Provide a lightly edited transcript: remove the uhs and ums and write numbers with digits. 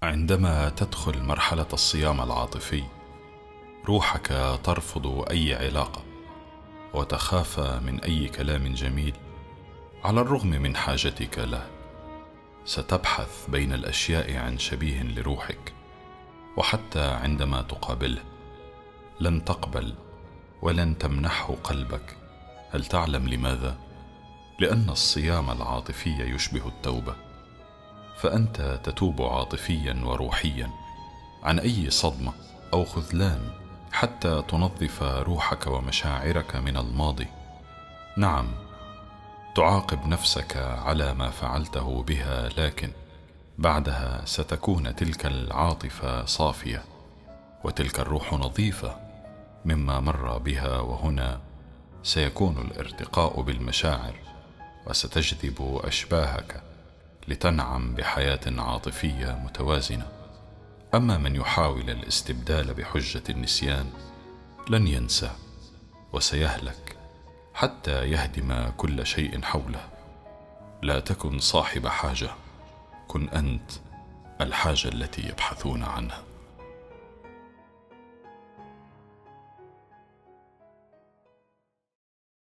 عندما تدخل مرحلة الصيام العاطفي، روحك ترفض أي علاقة وتخاف من أي كلام جميل على الرغم من حاجتك له. ستبحث بين الأشياء عن شبيه لروحك، وحتى عندما تقابله لن تقبل ولن تمنحه قلبك. هل تعلم لماذا؟ لأن الصيام العاطفي يشبه التوبة، فأنت تتوب عاطفيا وروحيا عن أي صدمة أو خذلان حتى تنظف روحك ومشاعرك من الماضي. نعم، تعاقب نفسك على ما فعلته بها، لكن بعدها ستكون تلك العاطفة صافية وتلك الروح نظيفة مما مر بها، وهنا سيكون الارتقاء بالمشاعر وستجذب أشباهك لتنعم بحياة عاطفية متوازنة. أما من يحاول الاستبدال بحجة النسيان لن ينسى وسيهلك حتى يهدم كل شيء حوله. لا تكن صاحب حاجة، كن أنت الحاجة التي يبحثون عنها.